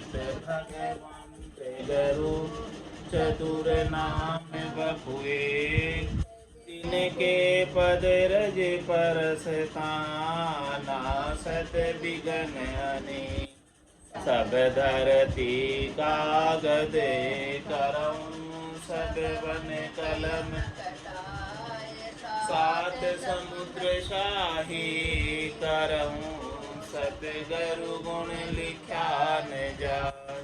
भगवान गरु चतुर नाम बपुए तिनके पद रज परसताना सत बिगन अने सब धरती कागद करऊं सब वन कलम सात समुद्र शाही करऊं सतगरु गुण लिख्या न जाय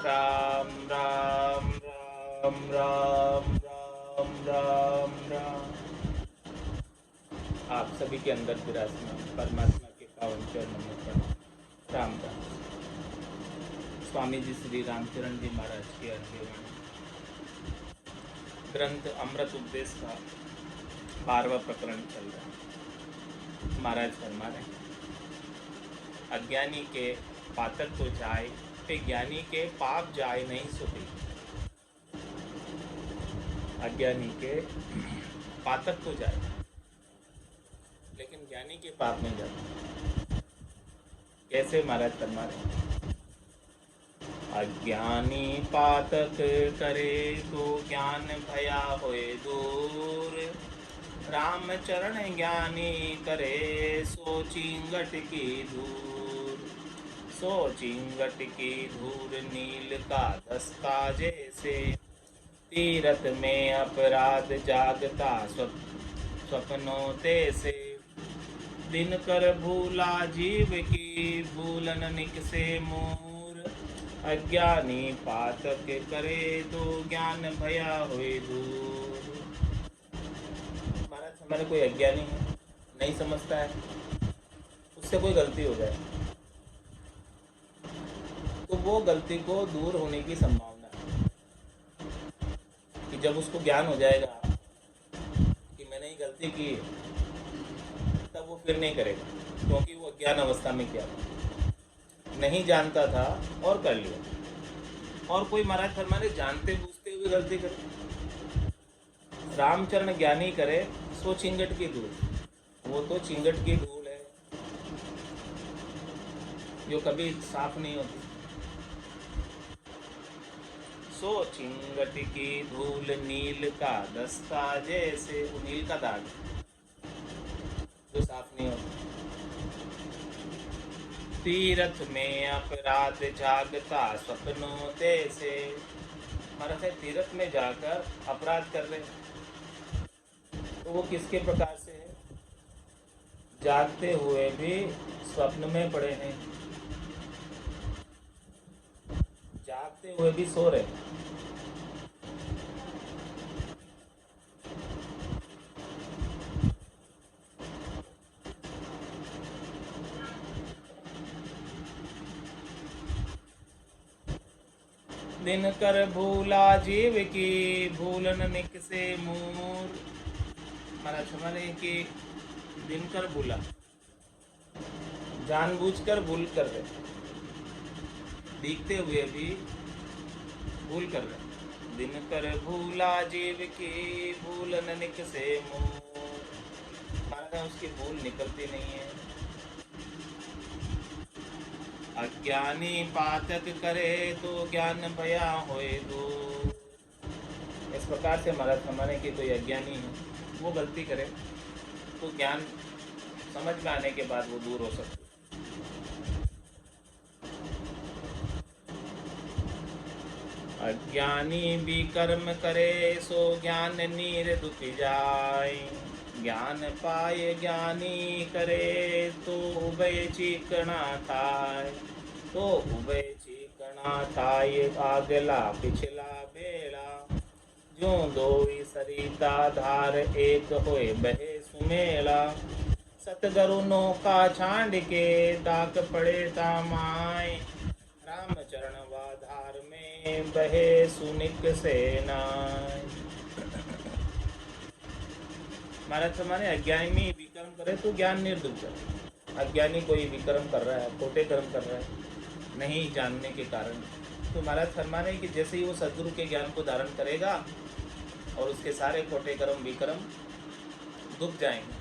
राम राम राम राम राम राम राम। आप सभी के अंदर विराजमान परमात्मा के पावन चरणों पर राम राम। स्वामी जी श्री रामचरण जी महाराज की अर्घ्यवाणी ग्रंथ अमृत उपदेश का 12वां प्रकरण चल रहा है। महाराज फरमा रहे अज्ञानी के पातक तो जाए पे ज्ञानी के पाप जाए नहीं सुधी। अज्ञानी के पातक तो जाए लेकिन ज्ञानी के पाप नहीं जाते। कैसे? महाराज फरमा रहे अज्ञानी पातक करे तो ज्ञान भया होए दूर। राम चरण ज्ञानी करे सो चिंगट की धूर। सो चिंगट की धूर नील का दस्ता जैसे तीरथ में अपराध जागता स्वप्नों तैसे। दिन कर भूला जीव की भूलन निकसे मूर। अज्ञानी पातक करे तो ज्ञान भया होए दूर। हमारे कोई अज्ञानी है, नहीं समझता है, उससे कोई गलती हो जाए तो वो गलती को दूर होने की संभावना है कि जब उसको ज्ञान हो जाएगा कि मैंने ये गलती की है तब वो फिर नहीं करेगा, क्योंकि वो अज्ञान अवस्था में किया था, नहीं जानता था और कर लिया। और कोई महाराज फरमाने जानते बूझते हुए गलती करे। रामचरण ज्ञानी करे सो चिंगट की धूल। वो तो चिंगट की धूल है जो कभी साफ नहीं होती। सो चिंगट की धूल नील का दस्ता जैसे, वो नील का दाग जो साफ नहीं होता। तीरथ में अपराध जागता स्वप्नों तैसे। महाराज है तीरथ में जाकर अपराध कर रहे, तो वो किसके प्रकार से है? जागते हुए भी स्वप्न में पड़े हैं, जागते हुए भी सो रहे। दिन कर भूला जीव की भूलन निकसे मूर। महाराज समझ कि दिन कर भूला, जानबूझकर भूल कर रहे, दिखते हुए भी भूल कर रहे। दिन कर भूला जीव की भूलन निकसे मूर। महाराज उसकी भूल निकलती नहीं है। अज्ञानी पातक करे तो ज्ञान भया होए दूर। इस प्रकार से महाराज हमारे कि कोई अज्ञानी है, वो गलती करे तो ज्ञान समझ में आने के बाद वो दूर हो सकती है। अज्ञानी भी कर्म करे सो ज्ञान नीर दुख जाय। ज्ञान पाए ज्ञानी करे तो उभय चिकना थाय। तो उभय चिकना थाय आगला पिछला बेला। जो दोई सरिता धार एक होए बहे सुमेला। सतगुरु नौका छांड के ताक पड़े तामाय। राम चरण वाधार में बहे सुनिक सेनाय। महाराज हमारे अज्ञानी विक्रम करे तो ज्ञान निर्दुख है। अज्ञानी कोई विक्रम कर रहा है, खोटे कर्म कर रहा है नहीं जानने के कारण, तो महाराज फरमाने कि जैसे ही वो सदगुरु के ज्ञान को धारण करेगा और उसके सारे खोटे कर्म विक्रम दुख जाएंगे।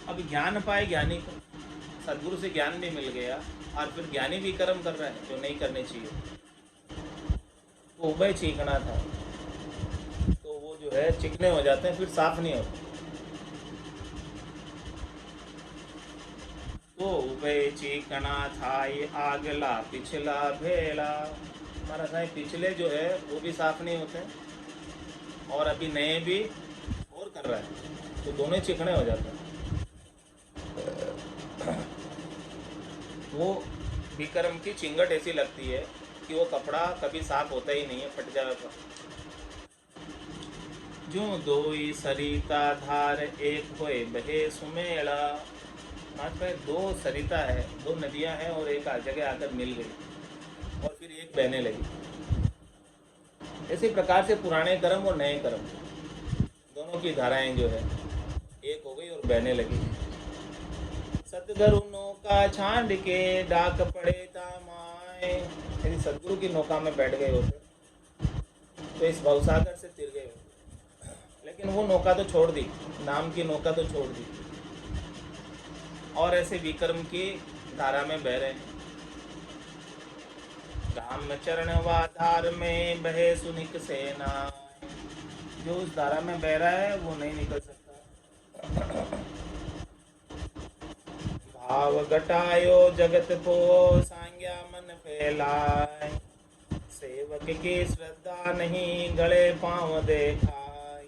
अब ज्ञान पाए ज्ञानी को, सदगुरु से ज्ञान भी मिल गया और फिर ज्ञानी भी कर्म कर रहा है जो नहीं करने चाहिए, तो उभय चीकना था, तो वो जो है चिकने हो जाते हैं, फिर साफ नहीं होते। तो उभय चीकना था ये आगला पिछला भेला, हमारा साईं पिछले जो है वो भी साफ नहीं होते और अभी नए भी और कर रहा है, तो दोनों चिकने हो जाते हैं। वो विक्रम की चिंगट ऐसी लगती है कि वो कपड़ा कभी साफ होता ही नहीं है, फट जाएगा। जो दोई सरिता धार एक होए बहे सुमेला, आज भाई दो सरिता है, दो नदियां हैं और एक जगह आकर मिल गई और फिर एक बहने लगी। इसी प्रकार से पुराने कर्म और नए कर्म दोनों की धाराएं जो है एक हो गई और बहने लगी। सतगुरु नौका छांड के डाक पड़े तामाए, यदि सतगुरु की नौका में बैठ गए होते तो इस भवसागर से तिर गए होते, लेकिन वो नौका तो छोड़ दी, नाम की नौका तो छोड़ दी और ऐसे विक्रम की धारा में बह रहे हैं। राम चरण वाधार में बहे सुनिक सेना, जो उस धारा में बह रहा है वो नहीं निकल सकता। भाव घटायो जगत को सांग्या मन फैलाए, सेवक की श्रद्धा नहीं गले पांव देखाय,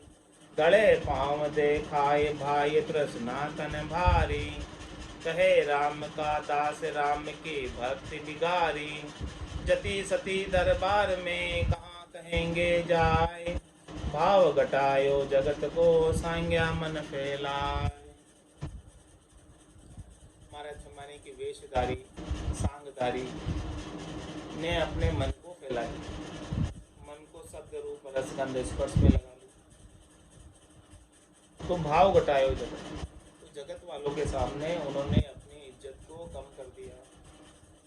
गले पांव देखाए भाई तृष्णा तन भारी, कहे राम का दास राम की भक्ति बिगारी, जति सती दरबार में कहाँ कहेंगे जाए, भाव घटायो जगत को सांग्या मन फैलाए। महाराज सम्मानी की वेशधारी सांगधारी ने अपने मन को फैलाया, मन को शब्द रूप रस गंध स्पर्श में लगा लिया, तो भाव घटायो जगत, तो जगत वालों के सामने उन्होंने अपनी इज्जत को कम कर दिया,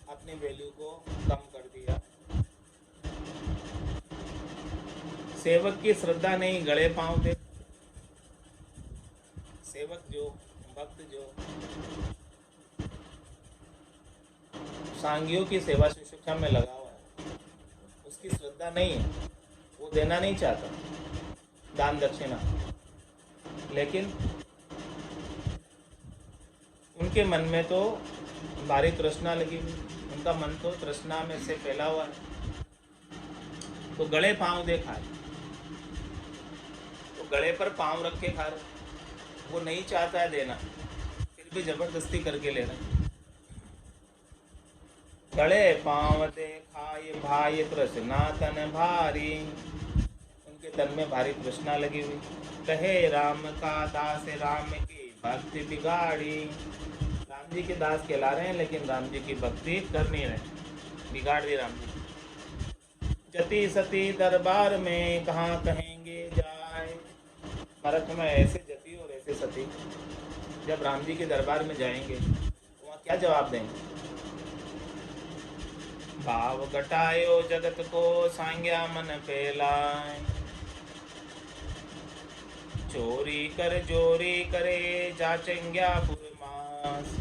अपनी वैल्यू को कम कर दिया। सेवक की श्रद्धा नहीं गले पांव दे, सेवक जो भक्त जो सांगियों की सेवा शुश्रूषा में लगा हुआ है, उसकी श्रद्धा नहीं है, वो देना नहीं चाहता दान दक्षिणा, लेकिन उनके मन में तो भारी तृष्णा लगी हुई, उनका मन तो तृष्णा में से फैला हुआ है, तो गले पांव दे खाए, तो गले पर पांव रख के खा रहे, वो नहीं चाहता है देना, फिर भी जबरदस्ती करके ले रहे। गले पांव दे खाए भाई तृष्णा तन भारी, उनके तन में भारी तृष्णा लगी हुई, कहे राम का दास राम की भक्ति बिगाड़ी, राम जी के दास कहला रहे हैं लेकिन राम जी की भक्ति कर नहीं रहे, बिगाड़ दी राम जी। जति सती दरबार में कहाँ कहेंगे जाए, भारत में ऐसे जति और ऐसे सती जब राम जी के दरबार में जाएंगे तो वहाँ क्या जवाब देंगे। भाव घटायो जगत को सांग्या मन फैलाए, चोरी कर जोरी करे जाचंग्या पुरमास,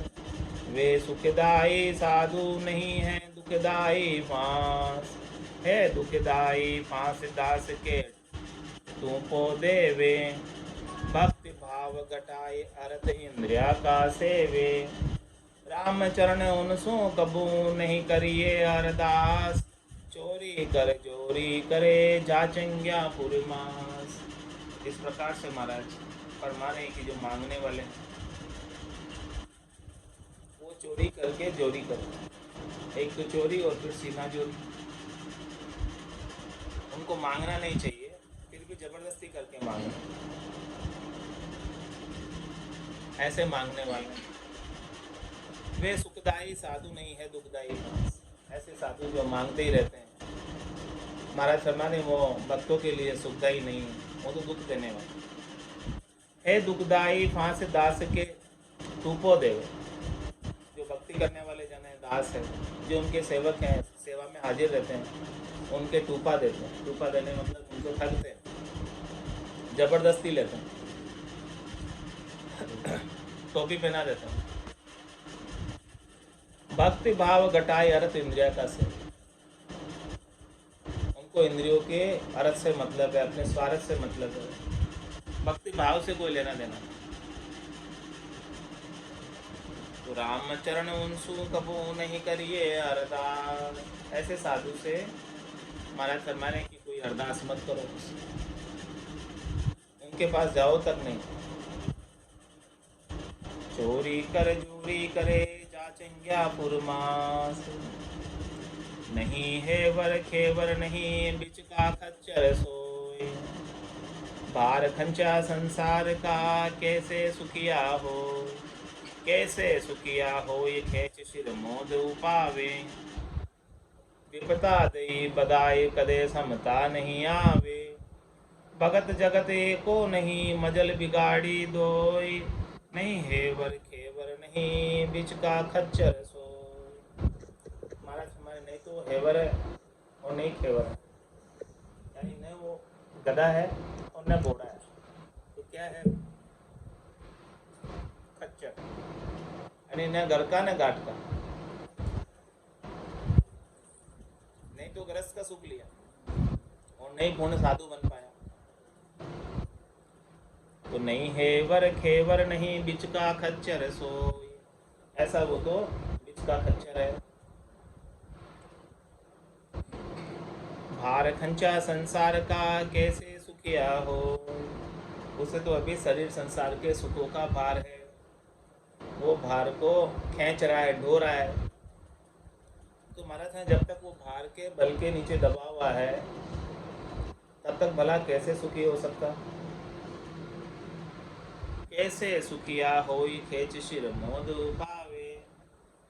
वे सुखदाई साधु नहीं है दुखदाई फांस, है दुखदाई फांस दास के तू को देवे, भक्ति भाव घटाए अर्थ इंद्रिया का सेवे, राम चरण उनसो कबू नहीं करिए अरदास, चोरी कर जोरी करे जाचंग्या पुरमास। इस प्रकार से महाराज फरमा रहे कि जो मांगने वाले वो चोरी करके जोरी करते, एक तो चोरी और फिर सीना जोरी, उनको मांगना नहीं चाहिए फिर भी जबरदस्ती करके मांगना, ऐसे मांगने वाले वे सुखदाई साधु नहीं है दुखदाई फांस, ऐसे साधु जो मांगते ही रहते हैं। महाराज शर्मा ने वो भक्तों के लिए सुखदाई नहीं है, वो तो दुख देने वाला है, दुखदाई फांस दास के टूपो देवे, जो भक्ति करने वाले जन है दास है, जो उनके सेवक हैं सेवा में हाजिर रहते हैं, उनके टूपा देते हैं। टूपा देने मतलब उनको ठगते हैं, जबरदस्ती लेते हैं, टोपी पहना देते हैं। भक्ति भाव घटाए अर्थ इंद्रिय का से। उनको इंद्रियों के अर्थ से मतलब है, अपने स्वार्थ से मतलब है, भक्ति भाव से कोई लेना देना। तो रामचरण उनसु कबू नहीं करिए अरदास। ऐसे साधु से महाराज फरमाने की कोई अरदास मत करो, उनके पास जाओ तक नहीं। चोरी कर जोरी करे जाचंग्या पुरमास, नहीं है वर खेवर नहीं बिच का खच्चर सोए। भार खंचा संसार का कैसे सुखिया हो, कैसे सुखिया हो ये खेच शिर मोद उपावे। विपता दई बदाई कदे समता नहीं आवे, भगत जगत एको नहीं मजल बिगाड़ी दोई। नहीं हेवर खेवर नहीं बिच का खच्चर सोई। महाराज हमारे नहीं तो हेवर है और नहीं खेवर है, यानी न वो गधा है और न घोड़ा है, तो क्या है खच्चर, यानी न घर का न घाट का। नहीं तो गृहस्थ का सुख लिया और नहीं पूर्ण साधु बन पाया। तो नहीं हेवर खेवर नहीं बिच का खच्चर सोई, ऐसा वो तो बिच का खच्चर है। भार खंचा संसार का कैसे सुखिया हो, उसे तो अभी शरीर संसार के सुखों का भार है, वो भार को खींच रहा है, ढो रहा है। तो महाराज है जब तक वो भार के बल के नीचे दबा हुआ है तब तक भला कैसे सुखी हो सकता। कैसे सुखिया होई खेच शिर मोद पावे,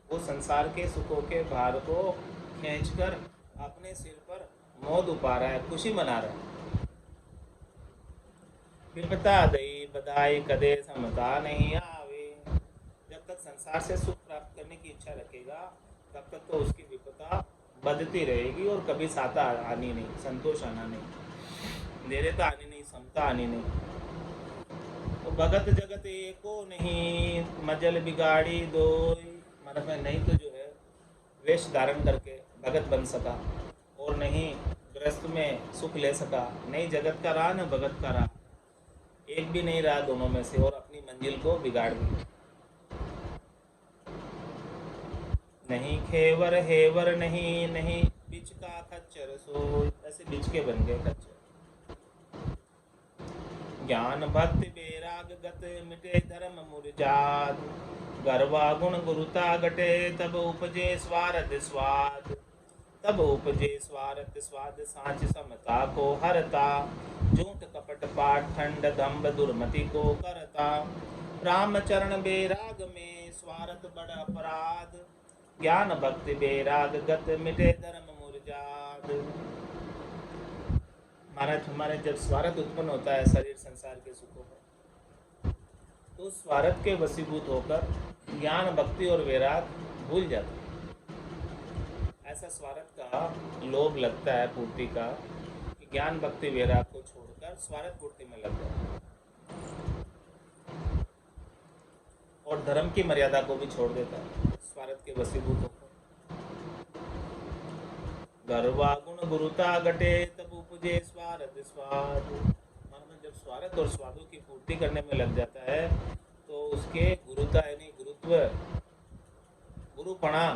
वो संसार के सुखों के भार को खींचकर अपने सिर पर मोद उपा रहा है, खुशी मना रहा है। विपता दई बधाई कदे समता नहीं आवे, जब तक संसार से सुख प्राप्त करने की इच्छा रखेगा तब तक तो उसकी विपता बदती रहेगी और कभी साता आनी नहीं, संतोष आना नहीं, धैर्यता आनी नहीं, समता आनी नहीं। तो भगत जगत एको नहीं मजल बिगाड़ी दोई, मतलब नहीं तो जो है वेश धारण करके भगत बन सका और नहीं गृहस्थ में सुख ले सका, नहीं जगत का रहा न भगत का रहा, एक भी नहीं रहा दोनों में से और अपनी मंजिल को बिगाड़ दी। नहीं खेवर हेवर नहीं नहीं बिच का खच्चर सो, ऐसे बिच के बन गए खच्चर। ज्ञान भक्ति बेराग गत मिटे धर्म मुरझात, गर्वा गुण गुरुता घटे तब उपजे स्वार्थ स्वाद। तब उपजे स्वार्थ स्वाद सांच समता को हरता, झूठ कपट पाठ ठंड दम्भ दुर्मति को करता। रामचरण बेराग में स्वार्थ बड़ अपराध, ज्ञान भक्ति बेराग गत मिटे धर्म मुरझात। महाराज हमारे जब स्वार्थ उत्पन्न होता है शरीर संसार के सुखों में, तो स्वार्थ के वशीभूत होकर ज्ञान भक्ति और वैराग भूल जाते हैं। ऐसा स्वार्थ का लोभ लगता है पूर्ति का कि ज्ञान भक्ति वैराग को छोड़कर स्वार्थ पूर्ति में लग जाता है और धर्म की मर्यादा को भी छोड़ देता है स्वार्थ के वशीभूत होकर। गर्वा गुण गुरुता घटे तब उपजे स्वार्थ स्वाद, मन जब स्वार्थ और स्वादों की पूर्ति करने में लग जाता है तो उसके गुरुता यानी गुरुत्व, गुरुपणा,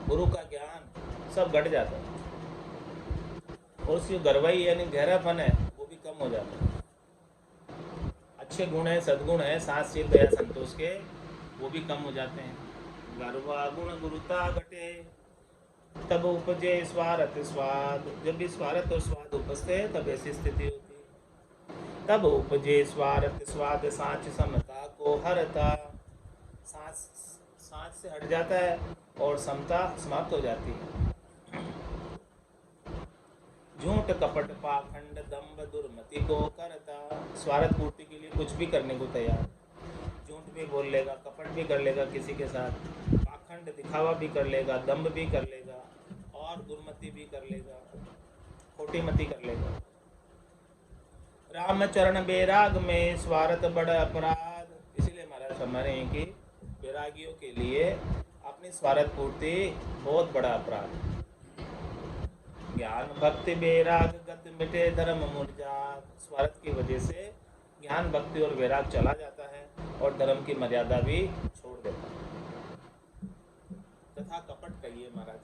गुरु का ज्ञान सब घट जाता है और उसकी गर्वाई यानी गहरापन है वो भी कम हो जाता है। अच्छे गुण है, सद्गुण है, सात शील दया संतोष के, वो भी कम हो जाते हैं। गर्वा गुण गुरुता घटे तब उपजे स्वार्थ स्वाद, जब भी स्वार्थ और स्वाद उपजते हैं तब ऐसी स्थिति होती है। तब उपजे स्वार्थ स्वाद सांच समता को हरता, सांच से हट जाता है और समता समाप्त हो जाती है। झूठ कपट पाखंड दम्भ दुर्मति को करता, स्वार्थ पूर्ति के लिए कुछ भी करने को तैयार, झूठ भी बोल लेगा, कपट भी कर लेगा किसी के साथ, पाखंड दिखावा भी कर लेगा, दम्भ भी कर लेगा और दुर्मति भी कर लेगा, खोटी मति कर लेगा। रामचरण बैराग में स्वार्थ बड़ा अपराध, इसीलिए महाराज हमारे हैं कि बैरागियों के लिए अपने अपनी स्वार्थ पूर्ति बहुत बड़ा अपराध है। ज्ञान भक्ति वैराग गत मिटे धर्म मुरझा। स्वार्थ की वजह से ज्ञान भक्ति और वैराग चला जाता है और धर्म की मर्यादा भी छोड़ देता है। तथा कपट कहिए महाराज।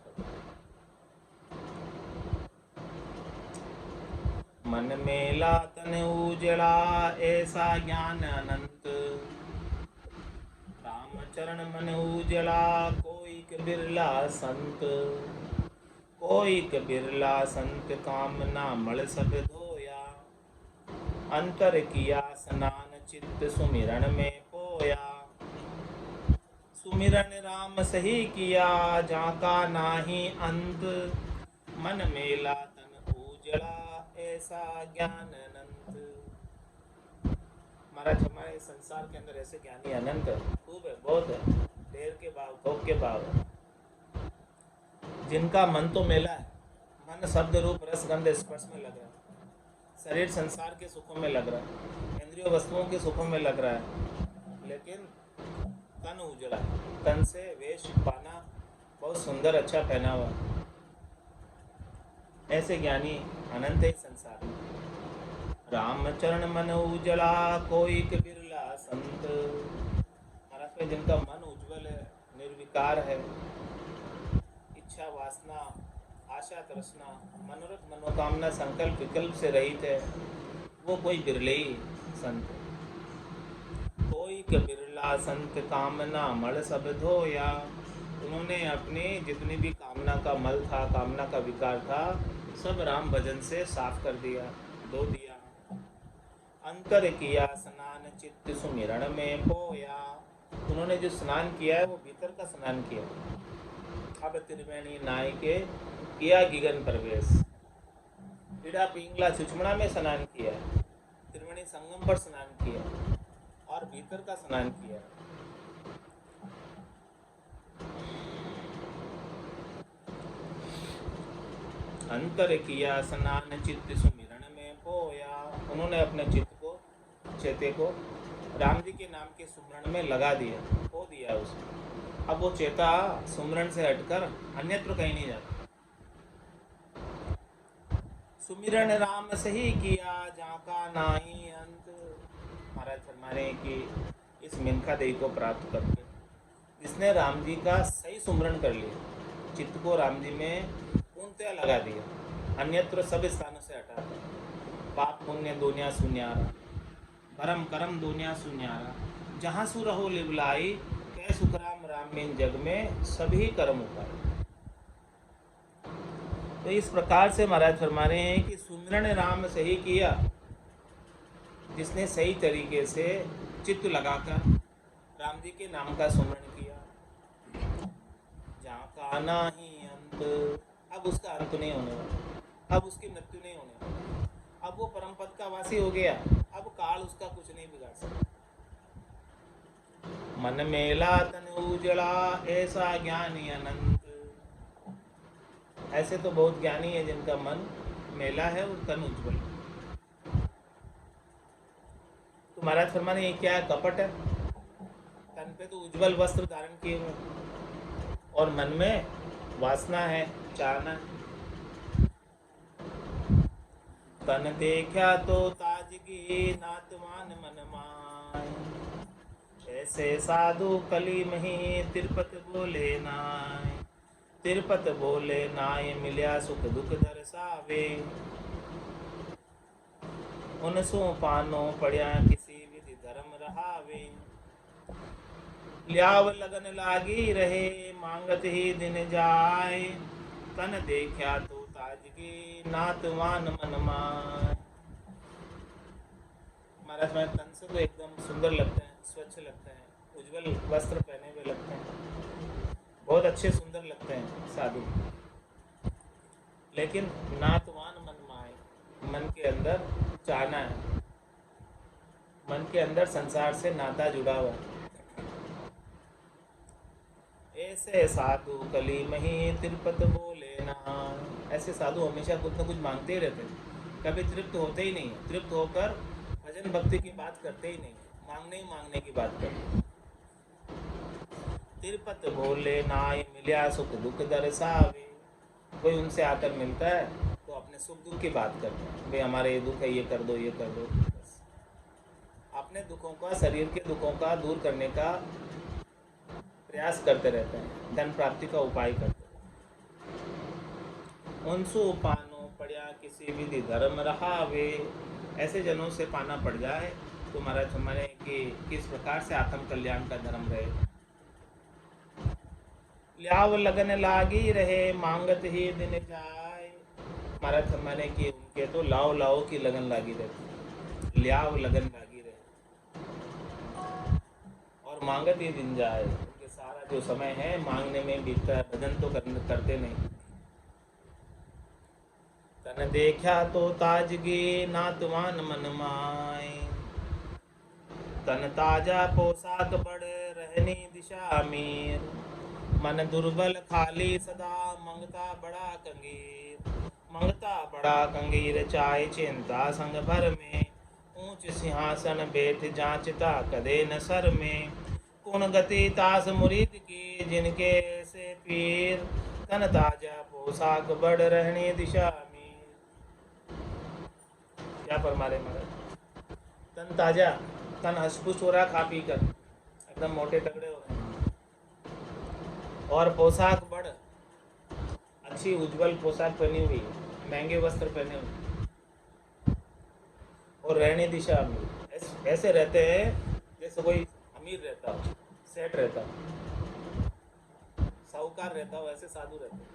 मन मेला तन उजड़ा ऐसा ज्ञान अनंत। राम चरण मन उजड़ा कोई बिरला संत। कोई बिरला संत कामना मल सब धोया। अंतर किया स्नान चित्त सुमिरन में पोया। सुमिरन राम सही किया जाका नाही अंत। मन मेला तन उजड़ा ऐसा ज्ञान अनंत। महाराज हमारे संसार के अंदर ऐसे ज्ञानी अनंत है, खूब है, बहुत है, ढेर के भाव थोक के भाव है, जिनका मन तो मेला है। मन शब्द रूप रस गंध स्पर्श में लग रहा है, शरीर संसार के सुखों में लग रहा है, इंद्रिय वस्तुओं के सुखों में लग रहा है, लेकिन तन उजड़ा, तन से वेश पाना बहुत सुंदर अच्छा पहना हुआ। ऐसे ज्ञानी अनंत है संसार में। रामचरण मन उजला कोई बिरला संत। महाराज में जिनका मन उज्जवल है, निर्विकार है, इच्छा वासना आशा तृष्णा मनोरथ मनोकामना संकल्प विकल्प से रहित है, वो कोई बिरले ही संत। कोई बिरला संत कामना मल सब धोया। उन्होंने अपनी जितनी भी कामना का मल था, कामना का विकार था, सब राम भजन से साफ कर दिया, धो दिया। अंतर किया स्नान चित्त सुमिरन में पोया। उन्होंने जो स्नान किया है वो भीतर का स्नान किया। अब त्रिवेणी नाय के किया गिगन प्रवेश। पीड़ा पिंगला छुचमड़ा में स्नान किया, त्रिवेणी संगम पर स्नान किया और भीतर का स्नान किया। अंतर किया स्नान चित्त सुमिरन में पोया। उन्होंने अपने चेते को राम जी के नाम के सुमरण में लगा दिया, खो दिया उसको। अब वो चेता सुमरण से हटकर अन्यत्र कहीं नहीं जाता। सुमिरन राम सही किया जाका नाही अंत। महाराज फरमाने कि इस मिनखा देही को प्राप्त करके जिसने राम जी का सही सुमरण कर लिया, चित्त को राम जी में पूर्णतया लगा दिया, अन्यत्र सब स्थानों से हटा दिया। पाप पुण्य दुनिया सुन्यारा, परम करम दुनिया सुन्यारा। जहाँ सु रहो लिवलाई, कै सुखराम राम बिन जग में सभी कर्म उपाय। तो इस प्रकार से महाराज फरमा रहे हैं कि सुमिरन राम सही किया, जिसने सही तरीके से चित्त लगाकर राम जी के नाम का सुमिरन किया। जहाँ का नाही अंत, अब उसका अंत नहीं होने वाला, अब उसकी मृत्यु नहीं होने वाली, अब वो परम पद का वासी हो गया, अब काल उसका कुछ नहीं बिगाड़ सकता। मन मेला तन उजड़ा ऐसा ज्ञानी अनंत। ऐसे तो बहुत ज्ञानी है जिनका मन मेला है और तन उज्जवल। तो महाराज फरमाने ये क्या है? कपट है। तन पे तो उज्जवल वस्त्र धारण किए हुए और मन में वासना है, चाहना है। तन देखा तो ताजगी नातवान मन माय। ऐसे साधु कली मही तिरपत बोले नाय। तिरपत बोले नाय मिल्या सुख दुख दर्शावे। उनसों पानो पड़िया किसी विधि धर्म रहावे। ल्याव लगन लागी रहे मांगत ही दिन जाए। तन देखा तो ताजगी नातवान मन माय। महाराज में तन से तो एकदम सुंदर लगते हैं, स्वच्छ लगते हैं, उज्जवल वस्त्र पहने हुए लगते हैं, बहुत अच्छे सुंदर लगते हैं साधु, लेकिन नातवान मन माए, मन के अंदर चाहना है, मन के अंदर संसार से नाता जुड़ा हुआ है। ऐसे साधु कली मही तिरपत बोले ना। ऐसे साधु हमेशा कुछ न कुछ मांगते ही रहते हैं, कभी तृप्त होते ही नहीं, तृप्त होकर भजन भक्ति की बात करते ही नहीं, मांगने ही मांगने की बात करते। तिरपत बोले नाय मिल्या सुख दुख दर्शावे। कोई उनसे आकर मिलता है तो अपने सुख दुख की बात करते हैं, भाई हमारे ये दुख है, ये कर दो, ये कर दो। बस अपने दुखों का, शरीर के दुखों का दूर करने का प्रयास करते रहते हैं, धन प्राप्ति का उपाय करते हैं। उनसु पानो पड़िया किसी विधि धर्म रहावे। ऐसे जनों से पाना पड़ जाए तो महाराज हमारे कि किस प्रकार से आत्म कल्याण का धर्म रहे। ल्याव लगन लागी रहे मांगत ही दिन जाए। महाराज हमारे कि उनके तो लाओ लाओ की लगन लागी रहती, ल्याव लगन लागी रहे और मांगत ही दिन जाए। उनके सारा जो समय है मांगने में बीतता है, भजन तो करते नहीं। तन देखा तो ताजगी नातवान मन माय। तन ताजा पोशाक बड़ रहनी दिशा अमीर। मन दुर्बल खाली सदा मंगता बड़ा कंगीर। मंगता बड़ा कंगीर चाहे चिंता संग भर में। ऊंच सिंहासन बैठ जांचता कदे न सर में। कुण गति तास मुरीद की जिनके से पीर। तन ताजा पोशाक बड़ रहनी दिशा अमीर। क्या फरमारे महाराज, तन ताजा, तन हसपुस हो रहा खा पी कर, एकदम मोटे तगड़े हो रहे हैं, और पोशाक बड़ अच्छी उज्जवल पोशाक पहनी हुई, महंगे वस्त्र पहने हुए, और रहने दिशा अमीर। ऐसे रहते हैं जैसे कोई अमीर रहता हो, सेठ रहता हो, साहूकार रहता हो, ऐसे साधु रहते हैं।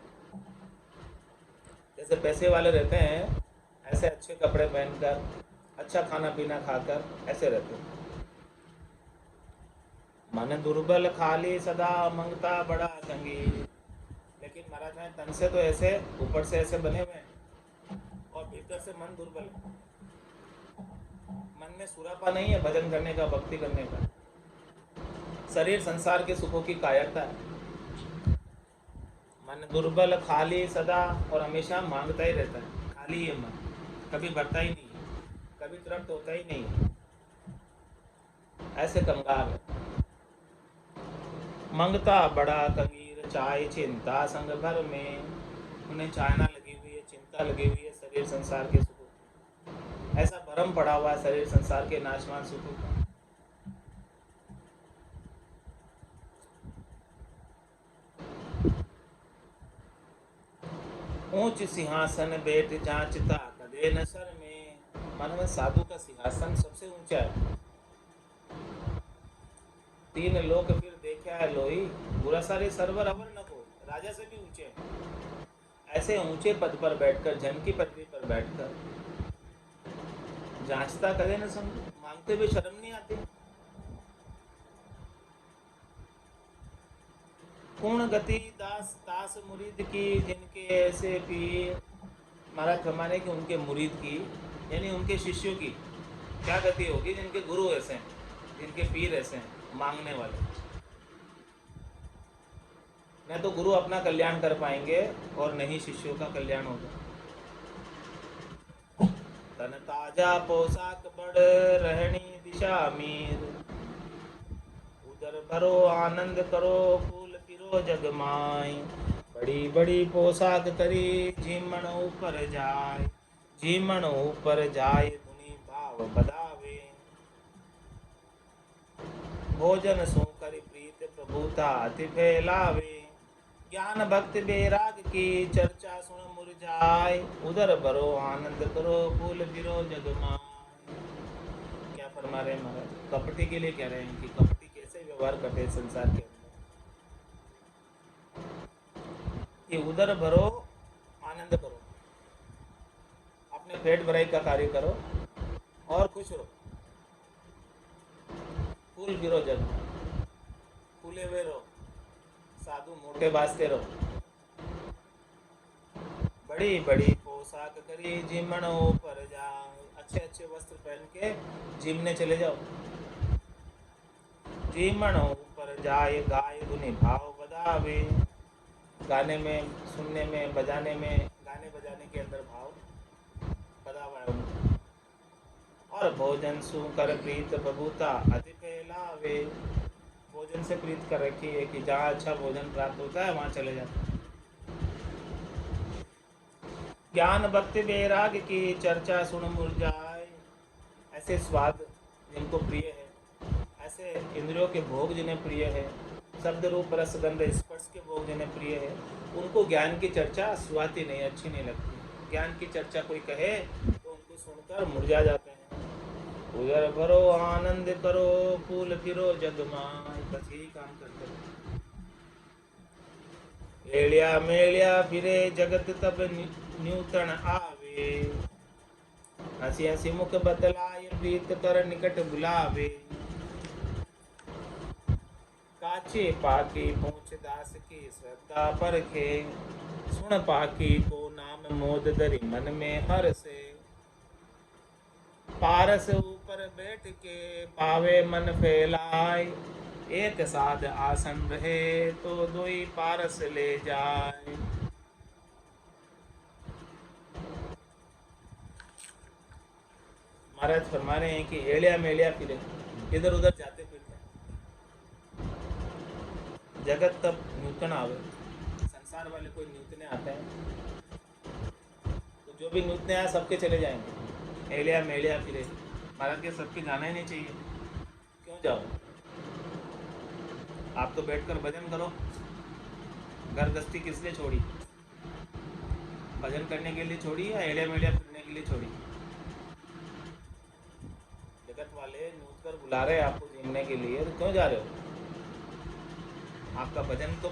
जैसे पैसे वाले रहते हैं ऐसे अच्छे कपड़े पहनकर, अच्छा खाना पीना खाकर ऐसे रहते हैं। मन दुर्बल खाली सदा मंगता बड़ा कंगीर। लेकिन महाराज हैं तन से तो ऐसे, ऊपर से ऐसे बने हुए हैं और भीतर से मन दुर्बल है। मन में सुरापा नहीं है भजन करने का, भक्ति करने का। शरीर संसार के सुखों की कायरता है। मन दुर्बल खाली सदा, और हमेशा मांगता ही रहता है, खाली है मन, कभी भरता ही नहीं, कभी तृप्त होता ही नहीं, ऐसे कंगाल है। मंगता बड़ा कंगीर चाहे चिंता संग भर में। उन्हें चाहना लगी हुई है, चिंता लगी हुई है शरीर संसार के सुखों की। ऐसा भरम पड़ा हुआ है शरीर संसार के नाशवान सुखों का। ऊंच सिंहासन बैठ जांचता कदे न सर में। मन में साधु का सिंहासन सबसे ऊंचा है। तीन लोक फिर देखा है लोई, बुरा सारे सरवर अवर न को, राजा से भी ऊंचे। ऐसे ऊंचे पद पर बैठकर, जन की पदवी पर बैठकर जांचता कदे न समझो, मांगते हुए शर्म नहीं आती। पूर्ण गति दास तास मुरीद की जिनके ऐसे पीर। महाराज फरमाने कि उनके मुरीद की यानी उनके शिष्यों की क्या गति होगी, जिनके गुरु ऐसे हैं, जिनके पीर ऐसे हैं, मांगने वाले। न तो गुरु अपना कल्याण कर पाएंगे और न ही शिष्यों का कल्याण होगा। तन ताजा पोशाक बड़ रहनी दिशा अमीर। उदर भरो आनंद करो फूल पिरो जगमाई। बड़ी बड़ी पोशाक करी जीमण ऊपर जाए। जीमण ऊपर जाए धुनी भाव बदावे। भोजन सुकर प्रीत प्रभुता अति फैलावे। ज्ञान भक्ति बेराग की चर्चा सुन मुरझाए। उधर भरो आनंद करो फूल फिरो जगमाए। क्या फरमा रहे हैं महाराज, कपटी के लिए कह रहे हैं कि कपटी कैसे व्यवहार करते हैं संसार के अंदर। कि उधर भरो आनंद करो, अपने पेट भराई का कार्य करो और खुश रहो। फूल फिरो जग में, फूले हुए रहो, साधु मोटे बाजते रहो। बड़ी बड़ी पोशाक करी जिमण ऊपर जाओ। अच्छे अच्छे वस्त्र पहन के जिमने चले जाओ। जिमण ऊपर जाए गाय धुनि भाव बदावे। गाने में, सुनने में, बजाने में, गाने बजाने के अंदर भाव बदावा है उनका। और भोजन सुकर प्रीत प्रभुता अति फैलावे। भोजन भोजन से प्रीत कर रखी है कि जहाँ अच्छा भोजन प्राप्त होता है वहाँ चले जाते हैं। ज्ञान भक्ति वैराग की चर्चा सुन मुरझाए, ऐसे स्वाद जिनको प्रिय है, ऐसे इंद्रियों के भोग जिन्हें प्रिय है, शब्द रूप रस गंध स्पर्श के भोग जिन्हें प्रिय है, उनको ज्ञान की चर्चा स्वाति नहीं, अच्छी नहीं लगती। ज्ञान की चर्चा कोई कहे तो उनको सुनकर मुरझा जाते हैं। उधर भरो आनंद करो फूल फिरो जगमाय, बस यही काम करते हैं। एलिया मेलिया फिरे जगत तब न्यूतन आवे, हंसी हंसी मुख बतलाय प्रीत कर निकट बुलावे। काचे पाकी पूछ दास की श्रद्धा परखे, सुन पाकी को नाम मोद धरि मन में हर से। पारस ऊपर बैठ के पावे मन फैलाए, एक साध आसन रहे तो दोई पारस ले जाए। महाराज फरमा रहे हैं कि एलिया मेलिया फिरे, इधर उधर जाते फिरते, जगत तब नूतन आवे, संसार वाले कोई नूतने आते हैं तो जो भी नूतने आए सबके चले जाएंगे। एलिया मेलिया फिरे, महाराज के सबके जाना ही नहीं चाहिए। क्यों जाओ, आप तो बैठकर भजन करो। घर गृहस्थी किस लिए छोड़ी? भजन करने के लिए छोड़ी या एलिया मेलिया फिरने के लिए छोड़ी? जगत वाले नूत कर बुला रहे हैं आपको झूमने के लिए, तो क्यों जा रहे हो? आपका भजन तो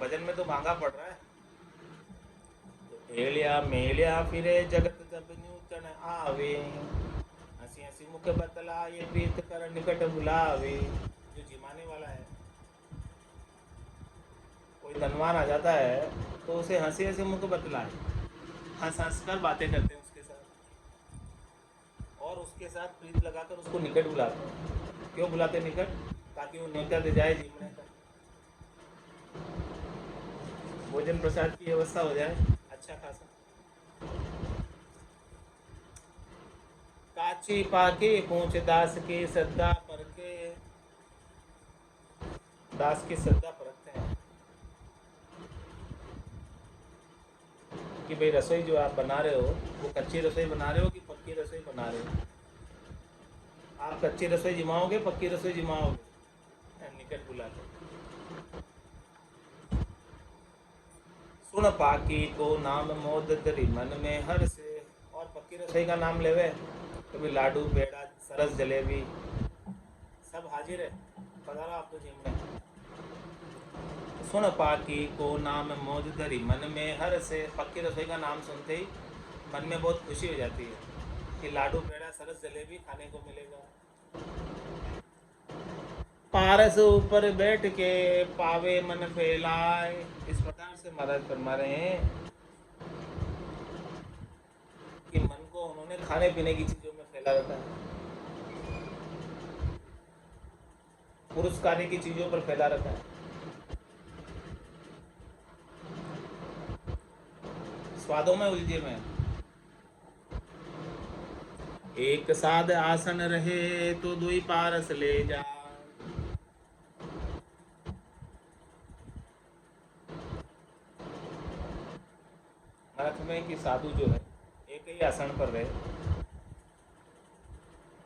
भजन में तो भांगा पड़ रहा है। तो एलिया मेलिया फिरे जगत तब नूतन आवे, हंसी हंसी मुख बतलाए प्रीत कर निकट बुलावे। जो जिमाने वाला है, कोई धनवान आ जाता है तो उसे हंसी हंसी मुख बतलाए, हंस हंस कर बातें करते हैं उसके साथ, और उसके साथ प्रीत लगाकर उसको निकट बुलाते हैं। क्यों बुलाते निकट? ताकि वो न्योता दे जाए जीवने का, भोजन प्रसाद की व्यवस्था हो जाए अच्छा खासा। काची पाके पूछ दास की श्रद्धा परखे, दास की श्रद्धा परखते हैं कि भाई रसोई जो आप बना रहे हो वो कच्ची रसोई बना रहे हो कि पक्की रसोई बना रहे हो। आप कच्ची रसोई जिमाओगे, पक्की रसोई जिमाओगे? निकट बुला के सुन पाकी को नाम मोद धरि मन में हर से, और पक्की रसोई का नाम लेवे तो भी लाडू पेड़ा सरस जलेबी सब हाजिर है, पधारो आप तो जिम में। सुन पाकी को नाम मोद धरि मन में हर से, पक्की रसोई का नाम सुनते ही मन में बहुत खुशी हो जाती है कि लाडू पेड़ा सरस जलेबी खाने को मिलेगा। पारस ऊपर बैठ के पावे मन फैलाए, इस प्रकार से महाराज फरमा रहे हैं कि मन को उन्होंने खाने पीने की चीजों में फैला रखा है, पुरस्कार की चीजों पर फैला रखा है, स्वादों में उलझे में। एक साध आसन रहे तो दुई पारस ले जा, अर्थ में कि साधु जो है एक ही आसन पर रहे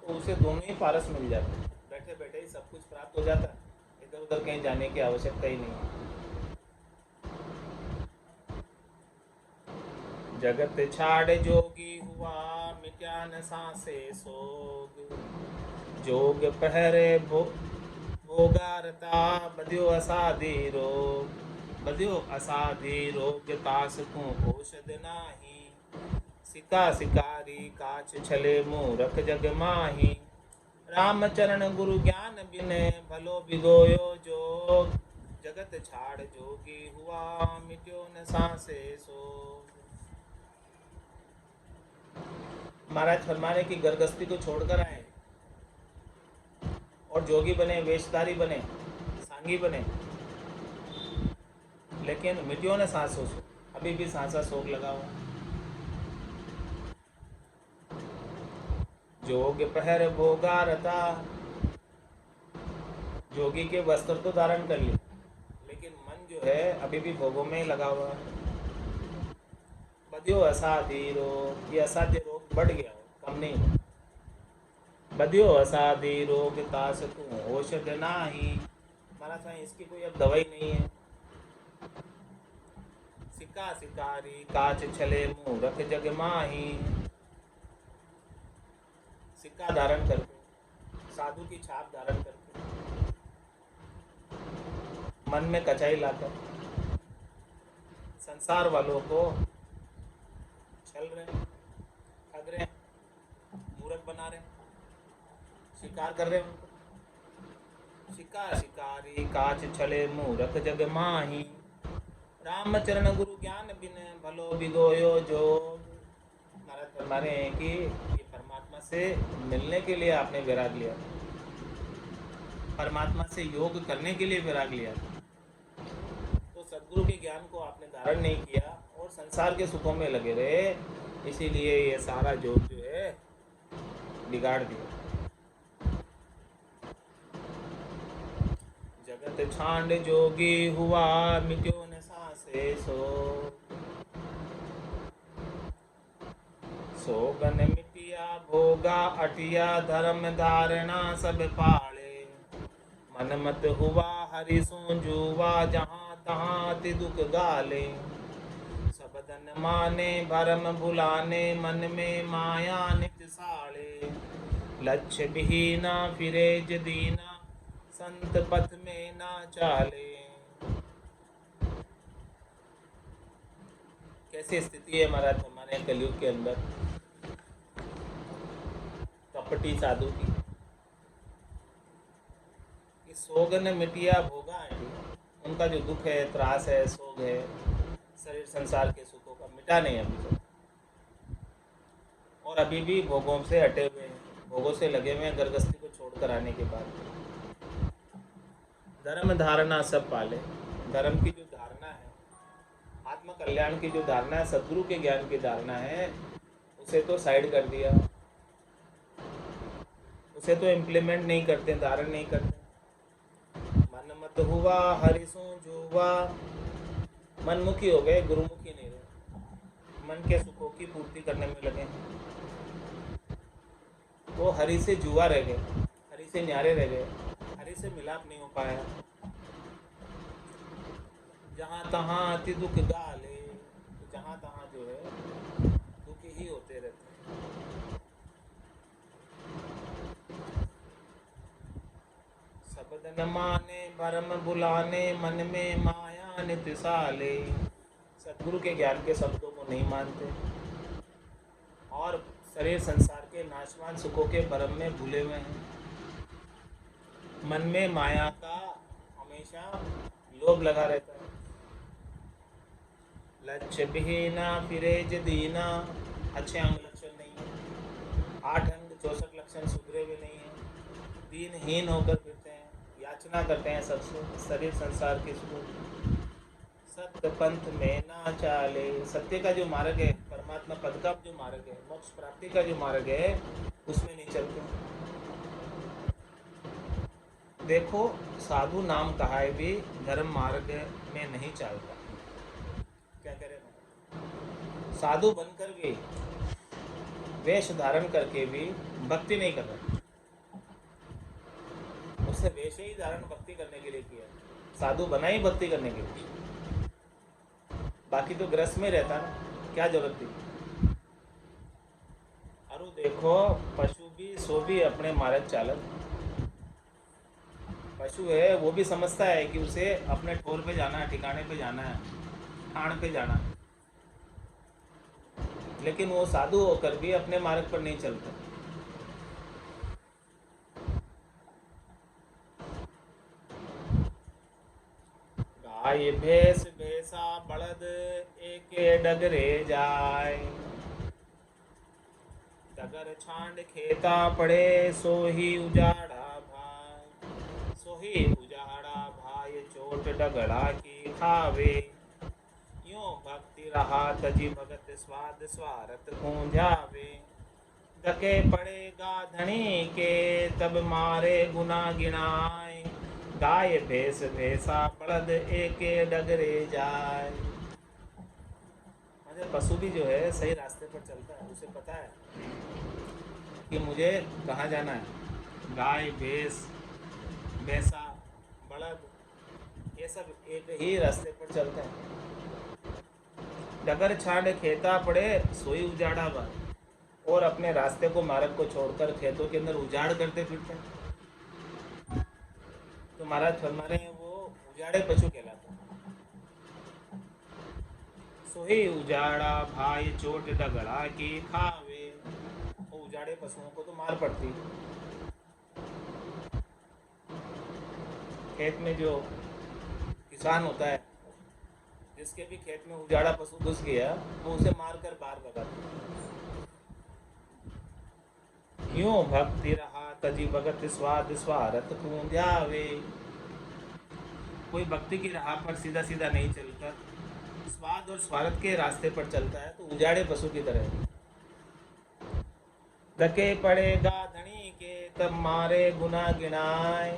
तो उसे दोनों ही पारस मिल जाते हैं, बैठे बैठे ही सब कुछ प्राप्त हो जाता है, इधर उधर कहीं जाने की आवश्यकता ही नहीं है। जगत छाड़ जोगी हुआ मिट्या न सांसे सोग, जोग पहरे भोगारता बध्यो असाधी रोग, बध्यो असाधी रोग तास को औषध नाही, सिका सिकारी काच छले मूरख जग माही, रामचरण गुरु ज्ञान बिने भलो बिगोयो जोग, जगत छाड़ जोगी हुआ मिट्यो न सांसे सोग। महाराज फरमाने की गृहस्थी को छोड़कर आए और जोगी बने, वेशधारी बने, सांगी बने, लेकिन मिट्टियों ने सांसों से अभी भी सांसा सोग लगा हुआ। जोग पहर भोगा रता, जोगी के वस्त्र तो धारण कर लिए, लेकिन मन जो है अभी भी भोगों में ही लगा हुआ है। बधियो असाधी रोग, ये असाध्य रोग बढ़ गया हो, कम नहीं हुआ। बधियो असाधी रोग तास तू औषध नाही, महाराज साईं इसकी कोई अब दवाई नहीं है। सिक्का शिकारी काच छले मूरख जग माही, सिक्का धारण करके, साधु की छाप धारण करके, मन में कचाई लाकर संसार वालों को छल रहे, ठग रहे, मूर्ख बना रहे, शिकार कर रहे उनको। शिका शिकारी काच छले मूरख जग माही, रामचरण गुरु ज्ञान बिन भलो बिगोयो जो। महाराज फरमा रहे हैं कि ये परमात्मा से मिलने के लिए आपने विराग लिया, परमात्मा से योग करने के लिए विराग लिया, तो सदगुरु के ज्ञान को आपने धारण नहीं किया और संसार के सुखों में लगे रहे, इसीलिए ये सारा योग जो है बिगाड़ दिया। जगत छांड जोगी हुआ मिट्यो न सासे सो, सोगन मिटिया भोगा अटिया धर्म धारणा सब पाले, मन मत हुआ हरि सो जुआ जहाँ तहाँ ति दुख गाले, सब धन माने भरम भुलाने मन में माया नित साले, लक्ष्य विहीना फिरे जदीना संत पथ में ना चाले। कैसी स्थिति है महाराज हमारे कलयुग के अंदर कपटी साधु की, कि सोगन मिटिया भोगा है, उनका जो दुख है, त्रास है, सोग है, शरीर संसार के सुखों का मिटा नहीं अभी तक, और अभी भी भोगों से हटे हुए हैं, भोगों से लगे हुए हैं गर्भस्थी को छोड़कर आने के बाद। धर्म धारणा सब पाले, धर्म की जो धारणा है, आत्म कल्याण की जो धारणा है, सदगुरु के ज्ञान की धारणा है, उसे तो साइड कर दिया, उसे तो इम्प्लीमेंट नहीं करते, धारण नहीं करते। मन मत हुआ हरिसों जुआ, मनमुखी हो गए, गुरुमुखी नहीं रहे, मन के सुखों की पूर्ति करने में लगे, वो हरि से जुआ रह गए, हरि से न्यारे रह गए, हरि से मिलाप नहीं हो पाया। जहाँ तहाँ अति दुख गाले, तो जहाँ तहाँ जो है दुख ही होते रहते हैं। सब धन माने भरम बुलाने मन में माया नित साले, सदगुरु के ज्ञान के शब्दों को नहीं मानते और शरीर संसार के नाशवान सुखों के भरम में भूले हुए हैं। मन में माया का हमेशा लोभ लगा रहता है। लक्ष्य विहीना फिरे जदीना, अच्छे अंग लक्षण नहीं है, 8 अंग 64 लक्षण सुधरे हुए नहीं है, दीनहीन होकर फिरते हैं, याचना करते हैं सबसे, शरीर संसार के सुख। सत्य पंथ में ना चाले, सत्य का जो मार्ग है, परमात्मा पद का जो मार्ग है, मोक्ष प्राप्ति का जो मार्ग है, उसमें नहीं चलते। देखो साधु नाम कहा है भी धर्म मार्ग में नहीं चलता, क्या करें, साधु बनकर भी, वेश धारण करके भी भक्ति नहीं कर रहा, उसने वेश ही धारण भक्ति करने के लिए किया, साधु बना ही भक्ति करने के लिए, बाकी तो ग्रस्त में रहता ना, क्या जरूरत थी। अरु देखो पशु भी सो भी अपने मार्ग चालक, पशु है वो भी समझता है कि उसे अपने ठोर पे जाना है, ठिकाने पे जाना है, ठाण पे जाना है, लेकिन वो साधु होकर भी अपने मार्ग पर नहीं चलता। गाय भैंस भैंसा बलद एके डगरे जाए, डगर छांड खेता पड़े सो ही उजाड़ा भाई, सो ही उजाड़ा भाई चोट डगड़ा की खावे, यूं भक्ति रहा तजी भगत स्वाद स्वारत गूंजावे, धके पड़ेगा धनी के तब मारे गुना गिनाए, गाय भैंस भैंसा बलद एके डगरे जाए। मतलब पशु भी जो है सही रास्ते पर चलता है, उसे पता है कि मुझे कहाँ जाना है। गाय भैंस भैंसा बलद ये सब एक ही रास्ते पर चलते हैं। डगर छांड खेता पड़े सोई उजाड़ा बार, और अपने रास्ते को मार्ग को छोड़कर खेतों के अंदर उजाड़ करते फिरते हैं। तो महाराज फरमा रहे हैं वो उजाड़े पशु कहलाते हैं। सोई उजाड़ा भाई चोट डगड़ा की खावे, वो उजाड़े पशुओं को तो मार पड़ती है। खेत में जो किसान होता है, जिसके भी खेत में उजाड़ा पशु घुस गया तो उसे मारकर बाहर भगाते हैं। यूं भक्ति रहा तजी भगत स्वाद स्वारथ कूंद्यावे। कोई भक्ति की राह पर सीधा सीधा नहीं चलकर स्वाद और स्वार्थ के रास्ते पर चलता है तो उजाड़े पशु की तरह है। धके पड़ेगा धनी के तब मारे गुना गिनाए।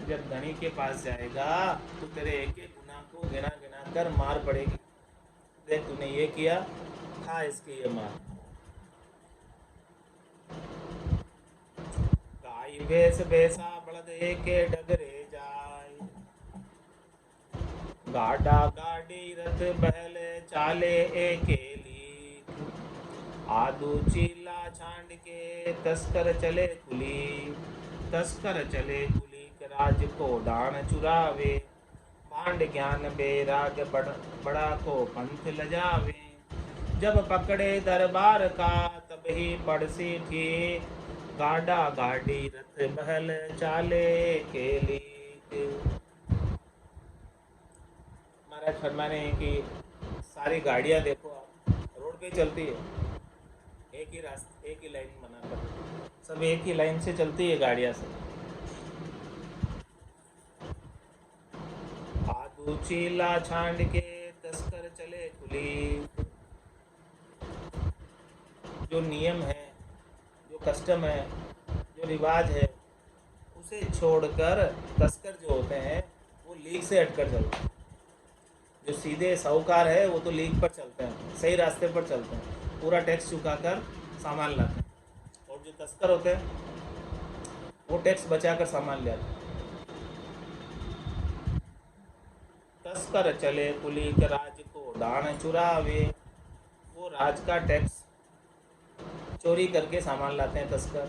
जब धनी के पास जाएगा तो तेरे एक एक गुना को गिना गिना कर मार पड़ेगी। देख तूने ये किया, खा इसकी ये मार। गाय भैंस भैंसा बलद एके डगरे जाए। गाड़ा गाड़ी रथ बहल चाले एके लीक। आदू चीला छांड के तस्कर चले कुली। तस्कर चले कुली राज को दान चुरावे। भांड ज्ञान बेराग बड़ा को पंथ लजावे। जब पकड़े दरबार का तब ही पड़सी थी। गाड़ा गाड़ी रथ बहल चाले के लिए। महाराज फरमा रहे हैं कि सारी गाड़ियां देखो आप रोड पे चलती है, एक ही रास्ते एक ही लाइन बनाकर, सब एक ही लाइन से चलती है गाड़ियां से। आदू चीला छांड के तस्कर चले कुली। जो नियम है, जो कस्टम है, जो रिवाज है, उसे छोड़कर तस्कर जो होते हैं वो लीक से हटकर चलते हैं। जो सीधे साहूकार है वो तो लीक पर चलते हैं, सही रास्ते पर चलते हैं, पूरा टैक्स चुकाकर सामान लाते हैं। और जो तस्कर होते हैं वो टैक्स बचाकर सामान ले आते हैं। तस्कर चले कुली के राज को दान चुरावे। वो राज का टैक्स चोरी करके सामान लाते हैं तस्कर।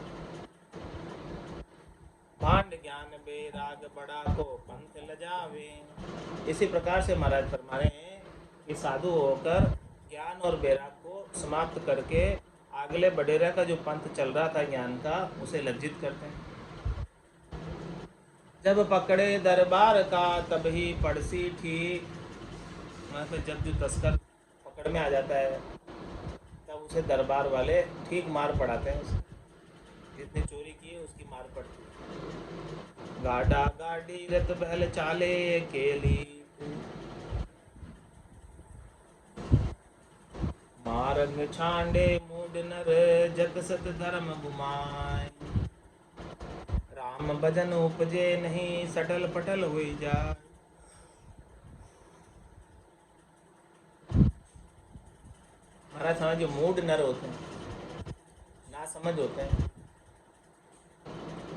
भांड ज्ञान बेराग बड़ा को पंथ लजावे। इसी प्रकार से महाराज फरमा रहे हैं कि साधु होकर ज्ञान और बेराग को समाप्त करके अगले बडेरा का जो पंथ चल रहा था ज्ञान का, उसे लज्जित करते हैं। जब पकड़े दरबार का तब ही पड़सी ठीक। मतलब जब जो तस्कर पकड़ में आ जाता है तब उसे दरबार वाले ठीक मार पड़ाते हैं। उसे जितनी चोरी की है उसकी मार पड़ती है। गाड़ा गाड़ी रत बहल चाले केली। मारंग छांडे मूड नर जग सत धर्म गुमाए। राम भजन उपजे नहीं सटल पटल हुई जा। महाराज समझ जो मूड नर होते हैं, ना समझ होते हैं,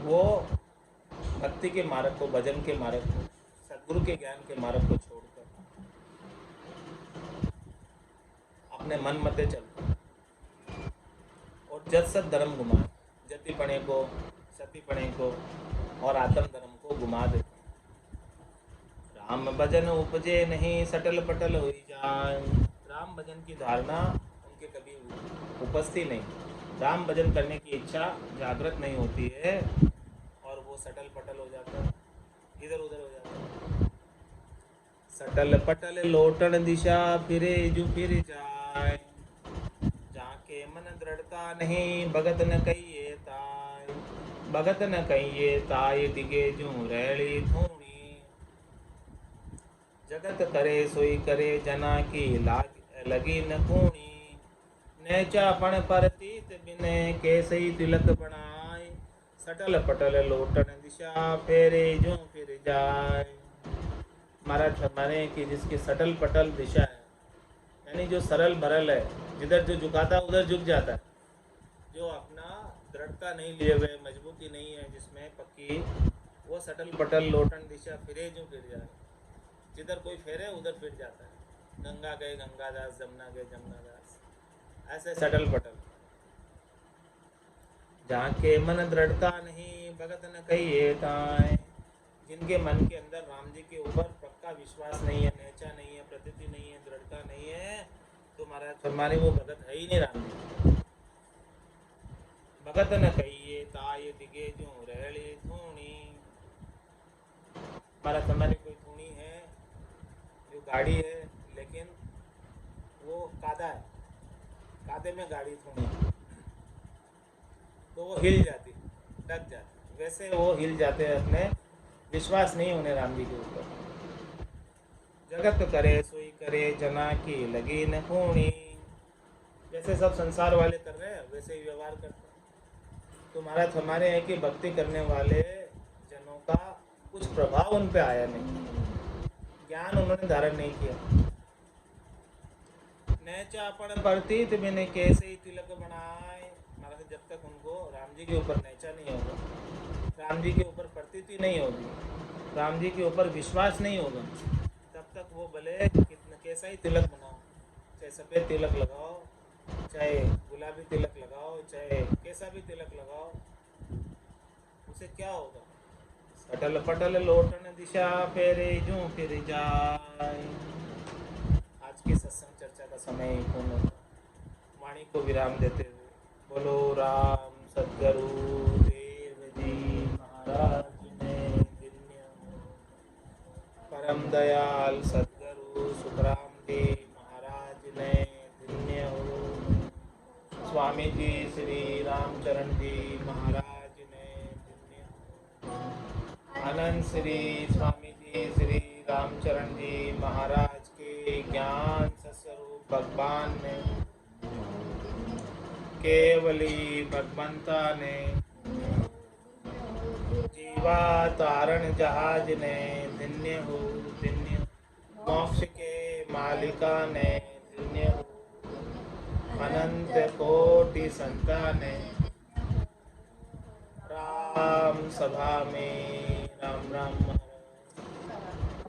वो भक्ति के मार्ग को, भजन के मार्ग को, सदगुरु के ज्ञान के मार्ग को छोड़कर अपने मन मते चलते हैं और जत सत धर्म घुमाए। जतिपणे को, सतीपणे को और आत्म धर्म को घुमा देते हैं। राम भजन उपजे नहीं सटल पटल हुई जाए। राम भजन की धारणा उनके कभी उपजती नहीं, राम भजन करने की इच्छा जागृत नहीं होती है और वो सटल पटल हो जाता है, इधर उधर हो जाता है। सटल पटल लोटन दिशा फिरे जु फिर जाए। जाके मन दृढ़ता नहीं भगत न कहिए ताय। भगत न कहिए ताय दिगे जू रैली धूणी। जगत करे सोई करे जना की लगी न कूणी। नेचापण परतीत बिने कैसई तिलक बनाए। सटल पटल लोटन दिशा फेरे जो फिर जाए। महाराज फरमाने कि जिसकी सटल पटल दिशा है, यानी जो सरल भरल है, जिधर जो झुकाता है उधर झुक जाता है, जो अपना दृढ़ता नहीं लिए हुए, मजबूती नहीं है जिसमें पक्की, वो सटल पटल लोटन दिशा फिरे जो फिर जाए। जिधर कोई फेरे उधर फिर जाता है। गंगा गए गंगादास, जमुना गए जमुनादास, ऐसे सटल पटल। जहाँ के मन दृढ़ता नहीं भगत न कहिए ताए। जिनके मन के अंदर राम जी के ऊपर पक्का विश्वास नहीं है, नेचा नहीं है, प्रतीति नहीं है, दृढ़ता नहीं है, तो महाराज फरमाने वो भगत है ही नहीं राम जी। भगत न कहिए ताए दिगे जो रहले धूणी। महाराज फरमाने कोई धूणी है, जो गाड़ी है, लेकिन वो कादा है, कादे में गाड़ी धूणी, तो वो हिल जाती, डग जाती, वैसे वो हिल जाते हैं अपने विश्वास नहीं होने राम जी के ऊपर। जगत करे सोई करे जना की लगी न खूणी। जैसे सब संसार वाले कर रहे हैं वैसे ही व्यवहार करते हैं। तो महाराज हमारे हैं कि भक्ति करने वाले जनों का कुछ प्रभाव उन पे आया नहीं, ज्ञान उन्होंने धारण नहीं किया। नैचापन प्रतीत मैंने कैसे ही तिलक बनाए। महाराज जब तक उनको राम जी के ऊपर नैचा नहीं होगा, राम जी के ऊपर प्रतीति नहीं होगी, राम जी के ऊपर विश्वास नहीं होगा, तब तक वो भले कितना कैसा ही तिलक बनाओ, चाहे सफ़ेद तिलक लगाओ, चाहे गुलाबी तिलक लगाओ, चाहे कैसा भी तिलक लगाओ, उसे क्या होगा? सटल पटल लोटन दिशा फेरे जो फिर जाए। आज की सत्संग चर्चा का समय पूर्ण होगा। वाणी को विराम देते हुए बोलो राम सद्गुरु देव जी महाराज ने दिव्य परम दयाल सद्गुरु सुखराम जी महाराज ने दिव्य हो। स्वामी जी श्री रामचरण जी महाराज ने दिव्य हो। आनंद श्री स्वामी जी श्री रामचरण जी महाराज के ज्ञान स्वरूप भगवान ने, केवली भगवंता ने, जीवा तारण जहाज ने धन्य हो धन्य। मोक्ष के मालिका ने धन्य हो। अनंत कोटि संताने राम सभा में राम राम।